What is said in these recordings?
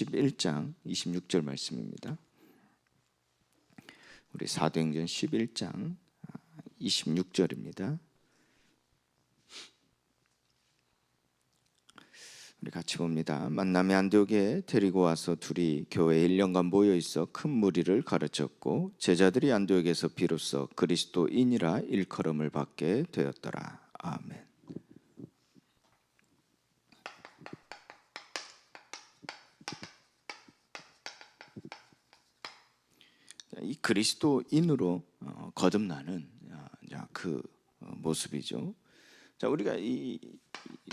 11장 26절 말씀입니다. 우리 사도행전 11장 26절입니다. 우리 같이 봅니다. 만남의 안디옥에 데리고 와서 둘이 교회에 1년간 모여 있어 큰 무리를 가르쳤고 제자들이 안디옥에서 비로소 그리스도인이라 일컬음을 받게 되었더라. 아멘. 이 그리스도인으로 거듭나는 그 모습이죠. 자, 우리가 이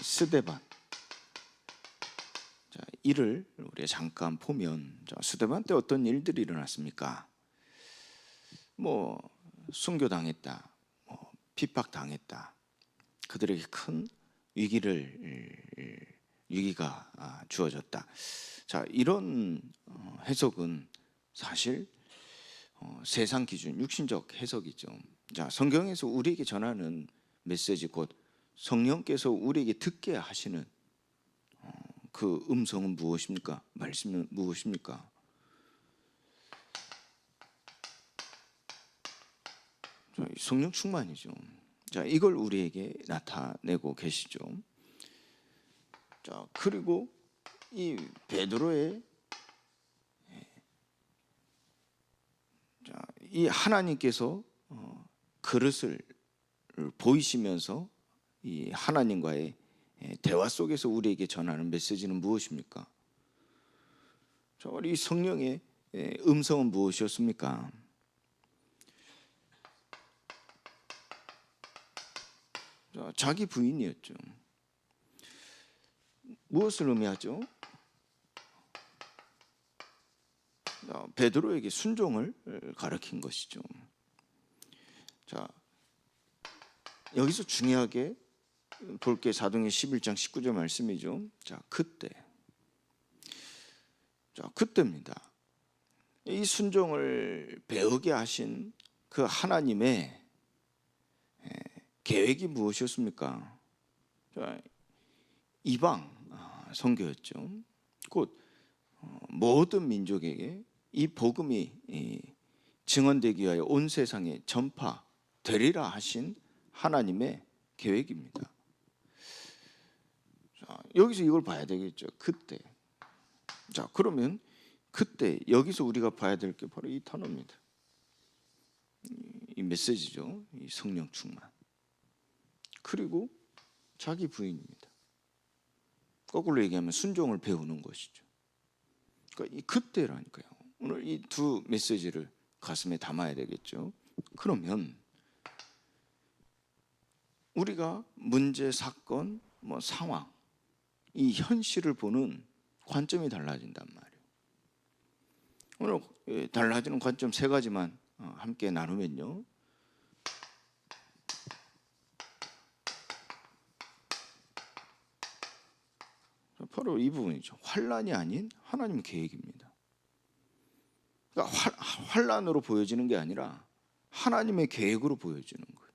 스데반 이를 우리가 잠깐 보면, 스데반 때 어떤 일들이 일어났습니까? 순교당했다, 핍박당했다. 그들에게 큰 위기가 주어졌다. 자, 이런 해석은 사실 세상 기준, 육신적 해석이죠. 자, 성경에서 우리에게 전하는 메시지, 곧 성령께서 우리에게 듣게 하시는 그 음성은 무엇입니까? 말씀은 무엇입니까? 성령 충만이죠. 자, 이걸 우리에게 나타내고 계시죠. 자, 그리고 이 베드로의 이 하나님께서 그릇을 보이시면서 이 하나님과의 대화 속에서 우리에게 전하는 메시지는 무엇입니까? 이 성령의 음성은 무엇이었습니까? 자기 부인이었죠. 무엇을 의미하죠? 베드로에게 순종을 가르친 것이죠. 자, 여기서 중요하게 볼 게 사도행전 11장 19절 말씀이죠. 자, 그때입니다. 이 순종을 배우게 하신 그 하나님의 계획이 무엇이었습니까? 자, 이방 선교였죠. 곧 모든 민족에게 이 복음이 증언되기 위하여 온 세상에 전파되리라 하신 하나님의 계획입니다. 자, 여기서 이걸 봐야 되겠죠. 그때. 자, 그러면 그때 여기서 우리가 봐야 될 게 바로 이 단어입니다. 이 메시지죠. 이 성령 충만. 그리고 자기 부인입니다. 거꾸로 얘기하면 순종을 배우는 것이죠. 그러니까 이 그때라니까요. 오늘 이 두 메시지를 가슴에 담아야 되겠죠. 그러면 우리가 문제, 사건, 상황, 이 현실을 보는 관점이 달라진단 말이에요. 오늘 달라지는 관점 세 가지만 함께 나누면요. 바로 이 부분이죠. 환난이 아닌 하나님의 계획입니다. 그러니까 환난으로 보여지는 게 아니라 하나님의 계획으로 보여지는 거예요.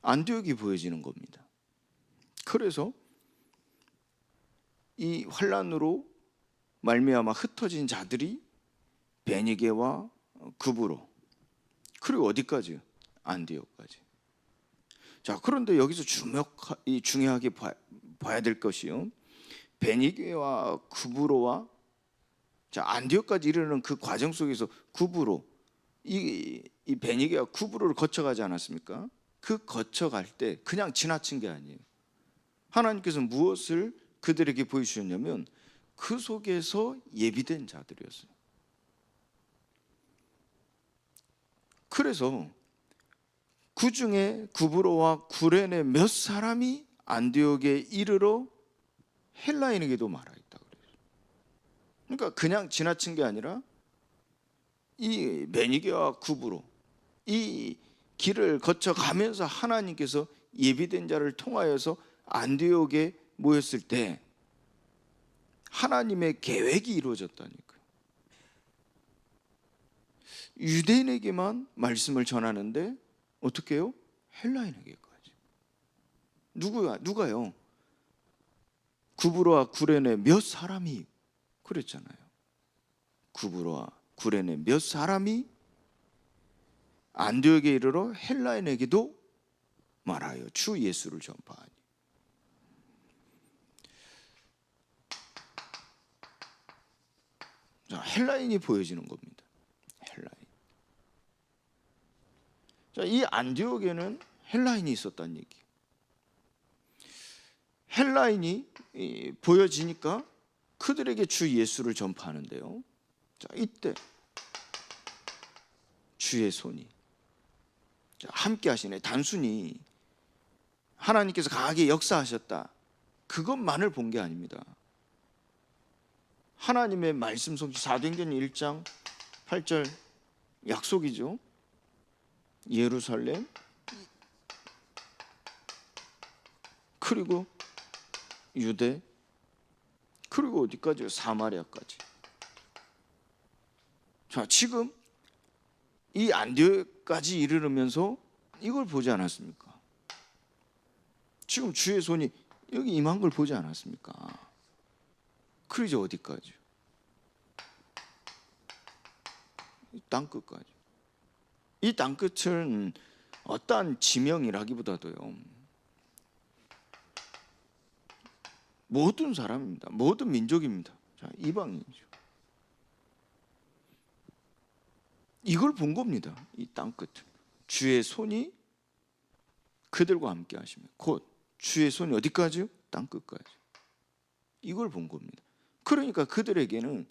안디옥이 보여지는 겁니다. 그래서 이 환난으로 말미암아 흩어진 자들이 베니게와 구브로, 그리고 어디까지? 안디옥까지. 자, 그런데 여기서 중요하게 봐야 될 것이요, 베니게와 구브로와 안디옥까지 이르는 그 과정 속에서 구브로, 이 베니게와 구브로를 거쳐가지 않았습니까? 그 거쳐갈 때 그냥 지나친 게 아니에요. 하나님께서 무엇을 그들에게 보여주셨냐면 그 속에서 예비된 자들이었어요. 그래서 그 중에 구브로와 구레네 몇 사람이 안디옥에 이르러 헬라인에게도 말하였다 그래요. 그러니까 그냥 지나친 게 아니라 이 베니게와 구브로, 이 길을 거쳐가면서 하나님께서 예비된 자를 통하여서 안디옥에 모였을 때 하나님의 계획이 이루어졌다니까요. 유대인에게만 말씀을 전하는데 어떻게 해요? 헬라인에게까지. 누가요? 구브로와 구레네 몇 사람이 그랬잖아요. 구브로와 구레네 몇 사람이 안디옥에 이르러 헬라인에게도 말하여 주 예수를 전파하니. 자, 헬라인이 보여지는 겁니다. 헬라인. 자, 이 안디옥에는 헬라인이 있었다는 얘기. 헬라인이 보여지니까 그들에게 주 예수를 전파하는데요. 자, 이때 주의 손이 함께 하시네. 단순히 하나님께서 강하게 역사하셨다, 그것만을 본 게 아닙니다. 하나님의 말씀 성취, 사도행전 1장 8절 약속이죠. 예루살렘, 그리고 유대, 그리고 어디까지요? 사마리아까지. 자, 지금 이 안디옥까지 이르면서 이걸 보지 않았습니까? 지금 주의 손이 여기 임한 걸 보지 않았습니까? 그러죠. 어디까지? 땅끝까지. 이 땅끝은 어떠한 지명이라기보다도요, 모든 사람입니다. 모든 민족입니다. 자, 이방인이죠. 이걸 본 겁니다. 이 땅끝. 주의 손이 그들과 함께 하시며, 곧 주의 손이 어디까지요? 땅끝까지. 이걸 본 겁니다. 그러니까 그들에게는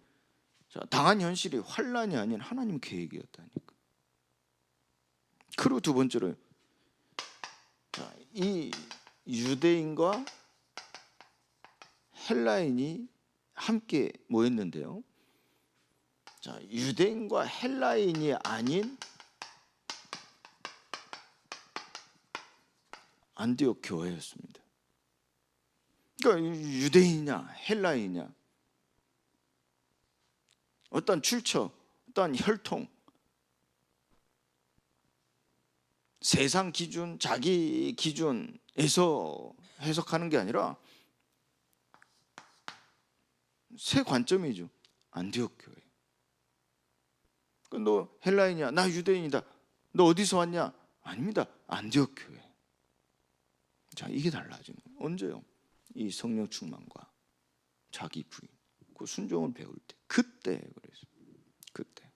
당한 현실이 환난이 아닌 하나님 계획이었다니까. 그리고 두 번째로, 이 유대인과 헬라인이 함께 모였는데요. 자, 유대인과 헬라인이 아닌 안디옥 교회였습니다. 그러니까 유대인이냐 헬라인이냐, 어떤 출처, 어떤 혈통, 세상 기준, 자기 기준에서 해석하는 게 아니라 새 관점이죠. 안디옥 교회. 너 헬라인이야, 나 유대인이다, 너 어디서 왔냐? 아닙니다. 안디옥 교회. 자, 이게 달라지는 거예요. 언제요? 이 성령 충만과 자기 부인, 그 순종을 배울 때, 그때 그래서 그때.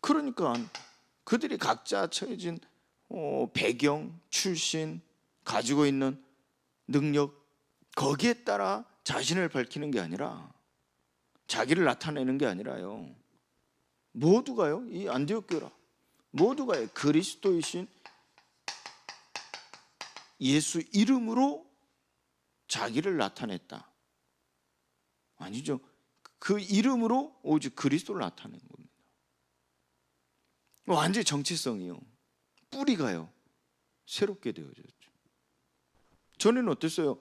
그러니까 그들이 각자 처해진 배경, 출신, 가지고 있는 능력, 거기에 따라 자신을 밝히는 게 아니라, 자기를 나타내는 게 아니라요, 모두가요, 이 안디옥 교회라, 모두가 그리스도이신 예수 이름으로 자기를 나타냈다. 아니죠. 그 이름으로 오직 그리스도를 나타낸 겁니다. 완전히 정체성이요, 뿌리가요, 새롭게 되어졌죠. 전에는 어땠어요?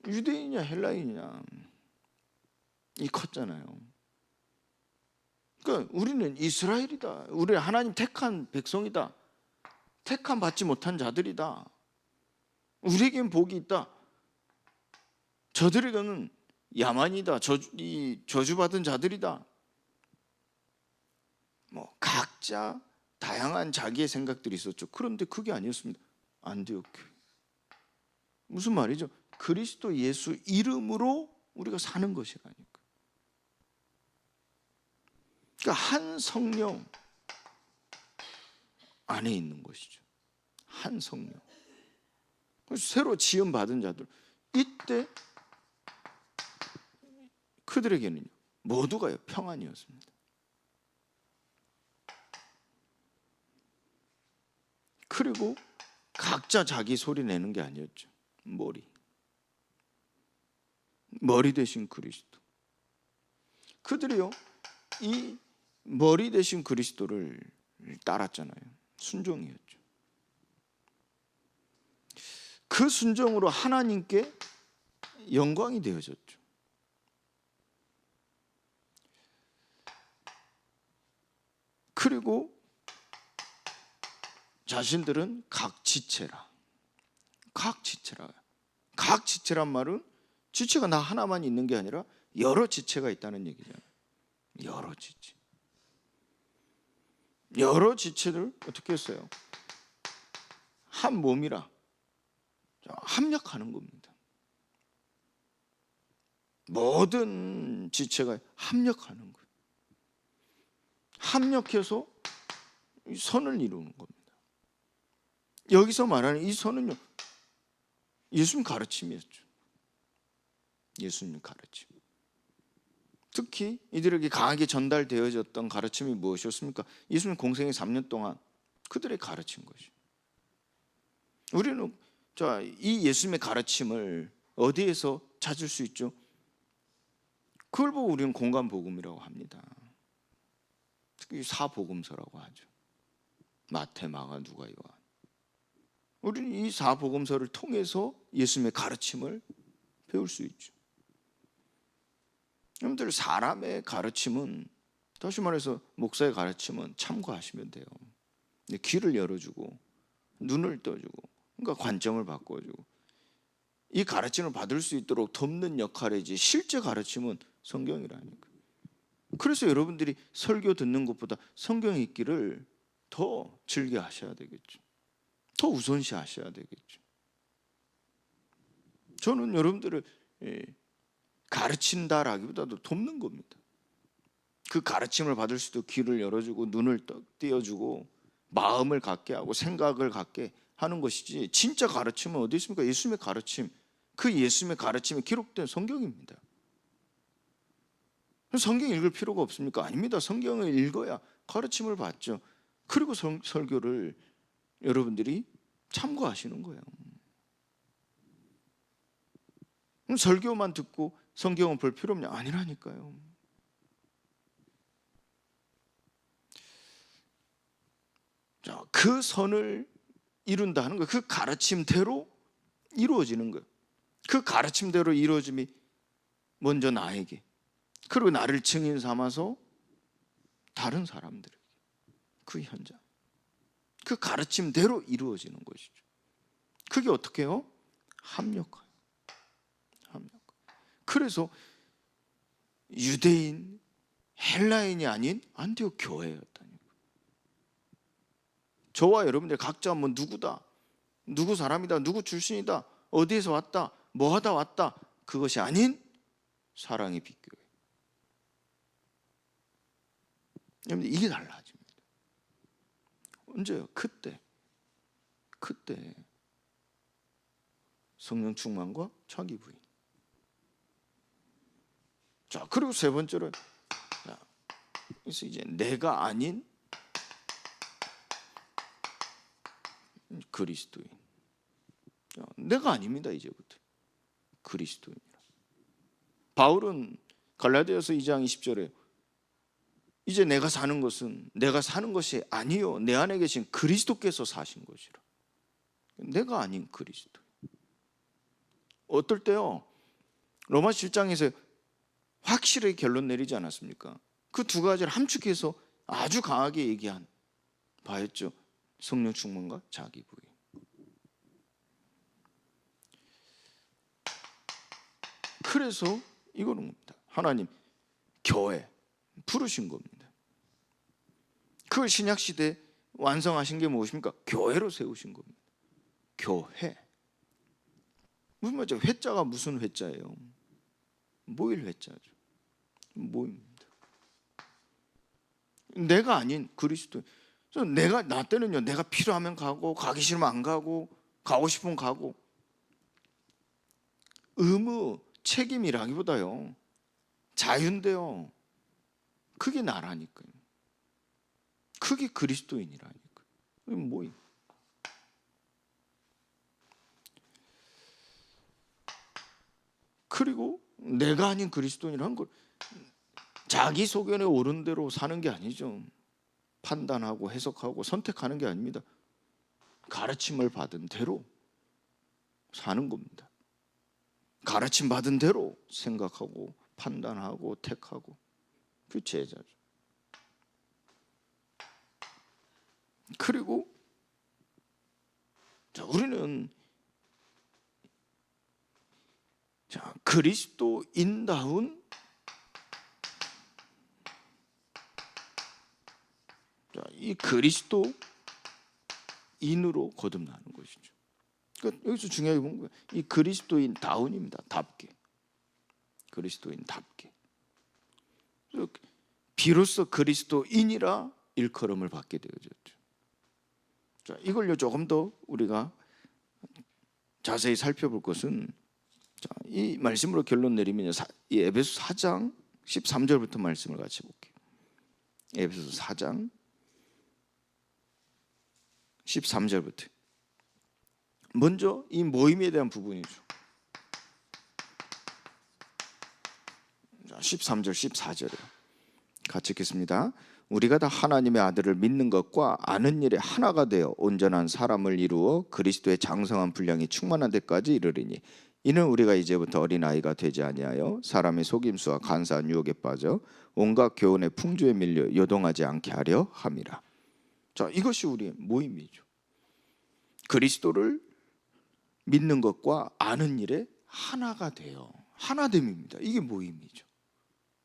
유대인이냐 헬라인이냐 이 컸잖아요. 그러니까 우리는 이스라엘이다, 우리 하나님 택한 백성이다, 택함 받지 못한 자들이다, 우리에겐 복이 있다, 저들에게는 야만이다, 저주받은 자들이다. 각자 다양한 자기의 생각들이 있었죠. 그런데 그게 아니었습니다. 안디옥 교회. 무슨 말이죠? 그리스도 예수 이름으로 우리가 사는 것이라니까. 그러니까 한 성령 안에 있는 것이죠. 한 성령. 새로 지음 받은 자들, 이때 그들에게는 모두가 평안이었습니다. 그리고 각자 자기 소리 내는 게 아니었죠. 머리 대신 그리스도. 그들이요, 이 머리 대신 그리스도를 따랐잖아요. 순종이었죠. 그 순종으로 하나님께 영광이 되어졌죠. 그리고 자신들은 각 지체라. 각 지체란 말은 지체가 나 하나만 있는 게 아니라 여러 지체가 있다는 얘기잖아요. 여러 지체. 여러 지체를 어떻게 했어요? 한 몸이라 합력하는 겁니다. 모든 지체가 합력하는 거예요. 합력해서 선을 이루는 겁니다. 여기서 말하는 이 선은요, 예수님 가르침이었죠. 예수님 가르침. 특히 이들에게 강하게 전달되어졌던 가르침이 무엇이었습니까? 예수님 공생의 3년 동안 그들의 가르친 것이죠. 우리는 이 예수님의 가르침을 어디에서 찾을 수 있죠? 그걸 보고 우리는 공간복음이라고 합니다. 특히 사복음서라고 하죠. 마태, 마가, 누가, 요한. 우리는 이 사복음서를 통해서 예수님의 가르침을 배울 수 있죠. 여러분들, 사람의 가르침은, 다시 말해서 목사의 가르침은 참고하시면 돼요. 귀를 열어주고 눈을 떠주고, 그러니까 관점을 바꿔주고, 이 가르침을 받을 수 있도록 돕는 역할이지, 실제 가르침은 성경이라니까. 그래서 여러분들이 설교 듣는 것보다 성경 읽기를 더 즐겨 하셔야 되겠죠. 더 우선시 하셔야 되겠죠. 저는 여러분들을 가르친다라기보다도 돕는 겁니다. 그 가르침을 받을 수도 귀를 열어주고 눈을 띄워주고 마음을 갖게 하고 생각을 갖게 하는 것이지, 진짜 가르침은 어디 있습니까? 예수님의 가르침, 그 예수님의 가르침이 기록된 성경입니다. 성경 읽을 필요가 없습니까? 아닙니다. 성경을 읽어야 가르침을 받죠. 그리고 설교를 여러분들이 참고하시는 거예요. 설교만 듣고 성경은 볼 필요 없냐? 아니라니까요. 자, 그 선을 이룬다는 거예요. 그 가르침대로 이루어지는 거예요. 그 가르침대로 이루어짐이 먼저 나에게, 그리고 나를 증인 삼아서 다른 사람들에게, 그 현장, 그 가르침대로 이루어지는 것이죠. 그게 어떻게 해요? 합력해요. 그래서 유대인, 헬라인이 아닌 안디옥 교회였다니까. 저와 여러분들 각자 뭐 누구다, 누구 사람이다, 누구 출신이다, 어디에서 왔다, 뭐 하다 왔다, 그것이 아닌 사랑의 빛교회. 여러분들, 이게 달라집니다. 언제요? 그때 성령 충만과 자기 부인. 자, 그리고 세 번째로, 그래서 이제 내가 아닌 그리스도인. 내가 아닙니다. 이제부터 그리스도인이라. 바울은 갈라디아서 2장 20절에 이제 내가 사는 것은 내가 사는 것이 아니요 내 안에 계신 그리스도께서 사신 것이라. 내가 아닌 그리스도. 어떨 때요, 로마 7장에서 확실하게 결론 내리지 않았습니까? 그 두 가지를 함축해서 아주 강하게 얘기한 바였죠. 성령 충만과 자기 부인. 그래서 이거는 뭡니다. 하나님 교회 부르신 겁니다. 그걸 신약 시대에 완성하신 게 무엇입니까? 교회로 세우신 겁니다. 교회. 무슨 말이죠? 회자가 무슨 회자예요? 모일 회자죠. 모입니다. 내가 아닌 그리스도. 내가, 나 때는요, 내가 필요하면 가고 가기 싫으면 안 가고 가고 싶으면 가고, 의무 책임이라기보다요 자유인데요, 그게 나라니까요. 그게 그리스도인이라니까요. 모임. 그리고 내가 아닌 그리스도인이라는 걸 자기 소견에 옳은 대로 사는 게 아니죠. 판단하고 해석하고 선택하는 게 아닙니다. 가르침을 받은 대로 사는 겁니다. 가르침 받은 대로 생각하고 판단하고 택하고, 그 제자죠. 그리고 자, 우리는 자, 그리스도인다운 이 그리스도인으로 거듭나는 것이죠. 그러니까 여기서 중요하게 보는 거예요. 이 그리스도인다운입니다. 답게. 그리스도인답게. 비로소 그리스도인이라 일컬음을 받게 되어졌죠. 자, 이걸요 조금 더 우리가 자세히 살펴볼 것은, 자, 이 말씀으로 결론 내리면 이 에베소 4장 13절부터 말씀을 같이 볼게요. 에베소 4장 13절부터. 먼저 이 모임에 대한 부분이죠. 자, 13절 14절에 같이 읽겠습니다. 우리가 다 하나님의 아들을 믿는 것과 아는 일에 하나가 되어 온전한 사람을 이루어 그리스도의 장성한 분량이 충만한 데까지 이르리니 이는 우리가 이제부터 어린아이가 되지 아니하여 사람의 속임수와 간사한 유혹에 빠져 온갖 교훈의 풍조에 밀려 요동하지 않게 하려 함이라. 자, 이것이 우리의 모임이죠. 그리스도를 믿는 것과 아는 일에 하나가 되어, 하나됨입니다. 이게 모임이죠.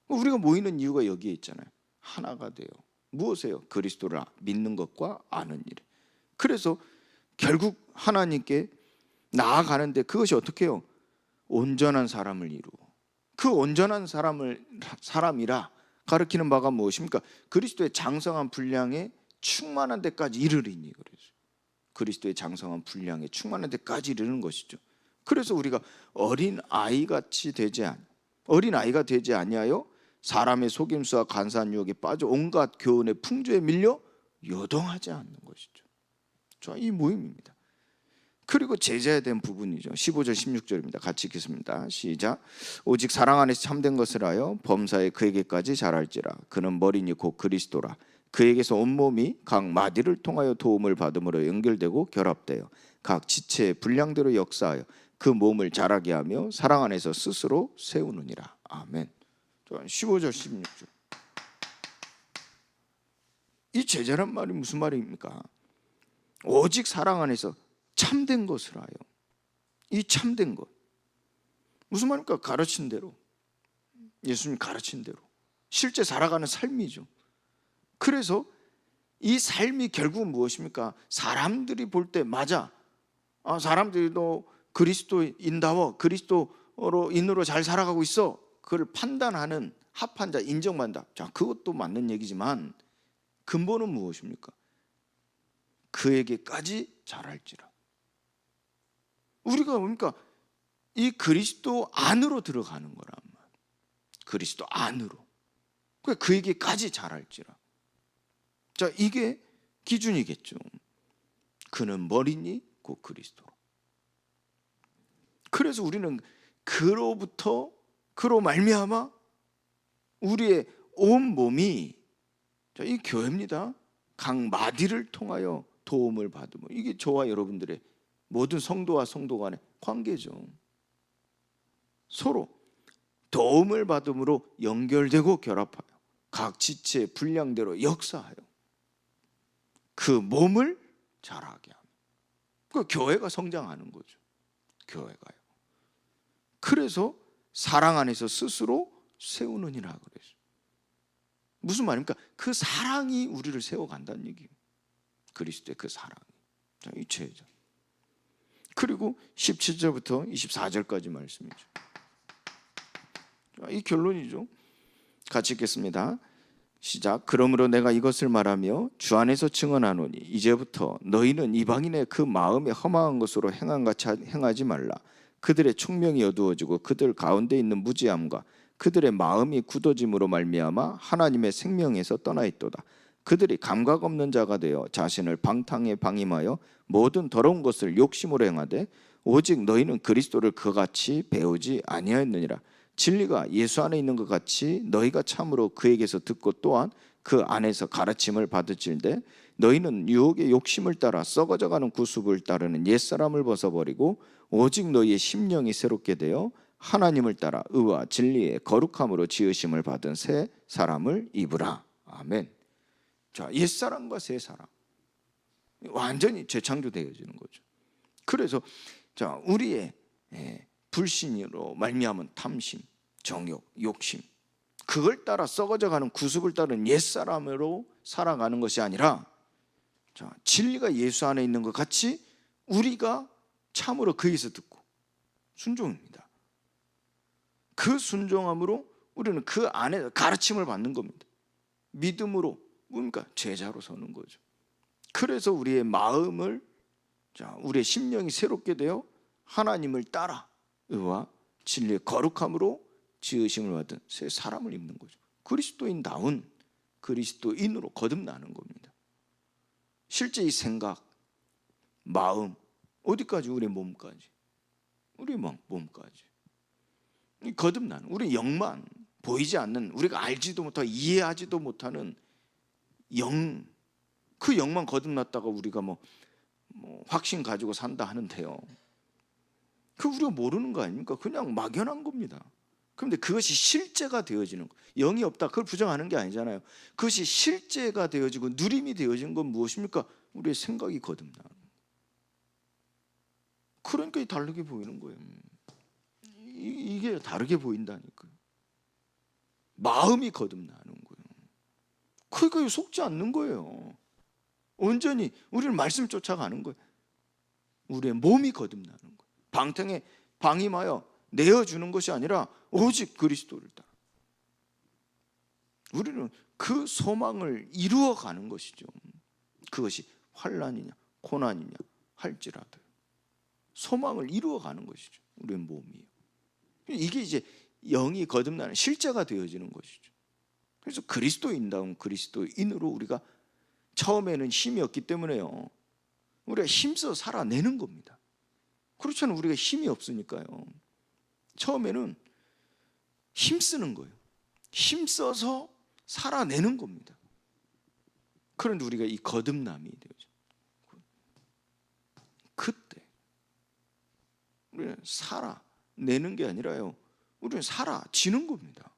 우리가 모이는 이유가 여기에 있잖아요. 하나가 돼요. 무엇이에요? 그리스도를 믿는 것과 아는 일에. 그래서 결국 하나님께 나아가는데 그것이 어떻게 해요? 온전한 사람을 이루어. 그 온전한 사람이라 가르치는 바가 무엇입니까? 그리스도의 장성한 분량에 충만한 데까지 이르리니. 그래서 그리스도의 장성한 분량에 충만한 데까지 이르는 것이죠. 그래서 우리가 어린아이가 되지 아니하여 사람의 속임수와 간사한 유혹에 빠져 온갖 교훈의 풍조에 밀려 요동하지 않는 것이죠. 자, 이 모임입니다. 그리고 제자에 대한 부분이죠. 15절 16절입니다. 같이 읽겠습니다. 시작. 오직 사랑 안에서 참된 것을 하여 범사에 그에게까지 자랄지라. 그는 머리니 곧 그리스도라. 그에게서 온몸이 각 마디를 통하여 도움을 받음으로 연결되고 결합되어 각 지체의 분량대로 역사하여 그 몸을 자라게 하며 사랑 안에서 스스로 세우느니라. 아멘. 15절 16절. 이 제자란 말이 무슨 말입니까? 오직 사랑 안에서 참된 것을 하여. 이 참된 것 무슨 말입니까? 가르친 대로, 예수님 가르친 대로 실제 살아가는 삶이죠. 그래서 이 삶이 결국은 무엇입니까? 사람들이 볼 때 맞아, 사람들도 그리스도인다워, 그리스도인으로 잘 살아가고 있어, 그걸 판단하는 합한 자, 인정받는다. 자, 그것도 맞는 얘기지만 근본은 무엇입니까? 그에게까지 자랄지라. 우리가 뭡니까? 이 그리스도 안으로 들어가는 거란 말. 그리스도 안으로. 그러니까 그에게까지 자랄지라. 자, 이게 기준이겠죠. 그는 머리니 곧 그리스도. 그래서 우리는 그로 말미암아 우리의 온 몸이, 자, 이 교회입니다. 각 마디를 통하여 도움을 받으며, 이게 저와 여러분들의 모든 성도와 성도 간의 관계죠. 서로 도움을 받음으로 연결되고 결합하여 각 지체의 분량대로 역사하여 그 몸을 자라게 합니다. 그 교회가 성장하는 거죠. 교회가요. 그래서 사랑 안에서 스스로 세우느니라 그랬어요. 무슨 말입니까? 그 사랑이 우리를 세워간다는 얘기예요. 그리스도의 그 사랑이. 자, 이 제자. 그리고 17절부터 24절까지 말씀이죠. 자, 이 결론이죠. 같이 읽겠습니다. 시작. 그러므로 내가 이것을 말하며 주 안에서 증언하노니 이제부터 너희는 이방인의 그 마음에 허망한 것으로 행한 같이 행하지 말라. 그들의 총명이 어두워지고 그들 가운데 있는 무지함과 그들의 마음이 굳어짐으로 말미암아 하나님의 생명에서 떠나 있도다. 그들이 감각 없는 자가 되어 자신을 방탕에 방임하여 모든 더러운 것을 욕심으로 행하되 오직 너희는 그리스도를 그같이 배우지 아니하였느니라. 진리가 예수 안에 있는 것 같이 너희가 참으로 그에게서 듣고 또한 그 안에서 가르침을 받을진대 너희는 유혹의 욕심을 따라 썩어져가는 구습을 따르는 옛사람을 벗어버리고 오직 너희의 심령이 새롭게 되어 하나님을 따라 의와 진리의 거룩함으로 지으심을 받은 새 사람을 입으라. 아멘. 자, 옛사람과 새 사람 완전히 재창조되어지는 거죠. 그래서 자, 우리의 불신으로 말미암은 탐심, 정욕, 욕심, 그걸 따라 썩어져가는 구습을 따른 옛사람으로 살아가는 것이 아니라, 자, 진리가 예수 안에 있는 것 같이 우리가 참으로 그에서 듣고 순종입니다. 그 순종함으로 우리는 그 안에 가르침을 받는 겁니다. 믿음으로, 뭡니까? 제자로 서는 거죠. 그래서 우리의 마음을, 자, 우리의 심령이 새롭게 되어 하나님을 따라 의와 진리의 거룩함으로 지으심을 받은 새 사람을 입는 거죠. 그리스도인다운 그리스도인으로 거듭나는 겁니다. 실제 이 생각, 마음, 어디까지? 우리 몸까지. 우리 몸까지. 이 거듭나는, 우리 영만, 보이지 않는, 우리가 알지도 못하고 이해하지도 못하는 영, 그 영만 거듭났다가 우리가 뭐 확신 가지고 산다 하는데요, 그 우리가 모르는 거 아닙니까? 그냥 막연한 겁니다. 그런데 그것이 실제가 되어지는 거, 영이 없다 그걸 부정하는 게 아니잖아요. 그것이 실제가 되어지고 누림이 되어지는 건 무엇입니까? 우리의 생각이 거듭나는 거. 그러니까 다르게 보이는 거예요. 이게 다르게 보인다니까요. 마음이 거듭나는 거예요. 그러니까 속지 않는 거예요. 온전히 우리는 말씀 쫓아가는 거예요. 우리의 몸이 거듭나는 거예요. 방탕에 방임하여 내어주는 것이 아니라 오직 그리스도를 따라 우리는 그 소망을 이루어가는 것이죠. 그것이 환난이냐 고난이냐 할지라도 소망을 이루어가는 것이죠. 우리의 몸이요. 이게 이제 영이 거듭나는 실제가 되어지는 것이죠. 그래서 그리스도인다운 그리스도인으로 우리가 처음에는 힘이 없기 때문에요, 우리가 힘써 살아내는 겁니다. 그렇잖아요. 우리가 힘이 없으니까요. 처음에는 힘쓰는 거예요. 힘써서 살아내는 겁니다. 그런데 우리가 이 거듭남이 되죠. 그때 우리는 살아내는 게 아니라요, 우리는 살아지는 겁니다.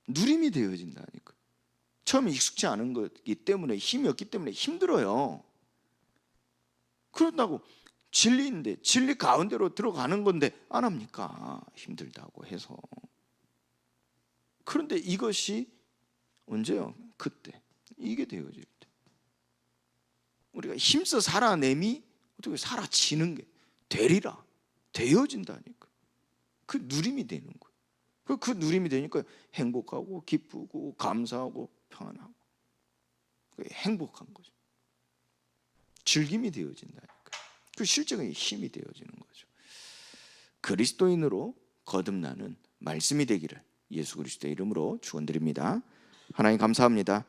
누림이 되어진다니까. 처음에 익숙지 않은 거기 때문에, 힘이 없기 때문에 힘들어요. 그렇다고 진리인데, 진리 가운데로 들어가는 건데 안 합니까? 힘들다고 해서. 그런데 이것이 언제요? 그때. 이게 되어질 때. 우리가 힘써 살아냄이 어떻게 살아지는 게 되리라. 되어진다니까. 그 누림이 되는 거예요. 그 누림이 되니까 행복하고 기쁘고 감사하고 평안하고 행복한 거죠. 즐김이 되어진다니까. 그 실제가 힘이 되어지는 거죠. 그리스도인으로 거듭나는 말씀이 되기를 예수 그리스도의 이름으로 축원드립니다. 하나님 감사합니다.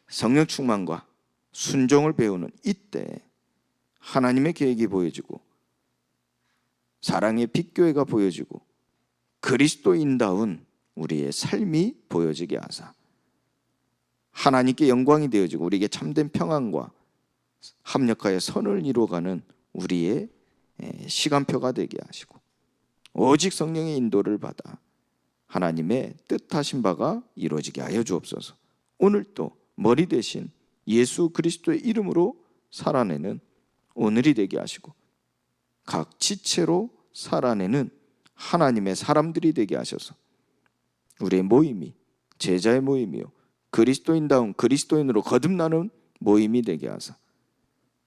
성령 충만과 순종을 배우는 이때 하나님의 계획이 보여지고 사랑의 빛교회가 보여지고 그리스도인다운 우리의 삶이 보여지게 하사 하나님께 영광이 되어지고 우리에게 참된 평안과 합력하여 선을 이루어가는 우리의 시간표가 되게 하시고 오직 성령의 인도를 받아 하나님의 뜻하신 바가 이루어지게 하여 주옵소서. 오늘 또 머리 대신 예수 그리스도의 이름으로 살아내는 오늘이 되게 하시고 각 지체로 살아내는 하나님의 사람들이 되게 하셔서 우리의 모임이 제자의 모임이요 그리스도인다운 그리스도인으로 거듭나는 모임이 되게 하사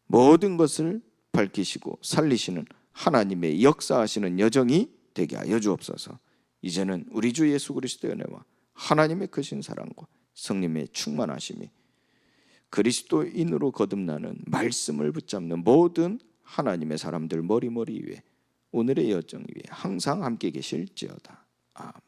모든 것을 밝히시고 살리시는 하나님의 역사하시는 여정이 되게 하여 주옵소서. 이제는 우리 주 예수 그리스도의 은혜와 하나님의 크신 사랑과 성령의 충만하심이 그리스도인으로 거듭나는 말씀을 붙잡는 모든 하나님의 사람들 머리 위에 오늘의 여정 위에 항상 함께 계실지어다. 아멘.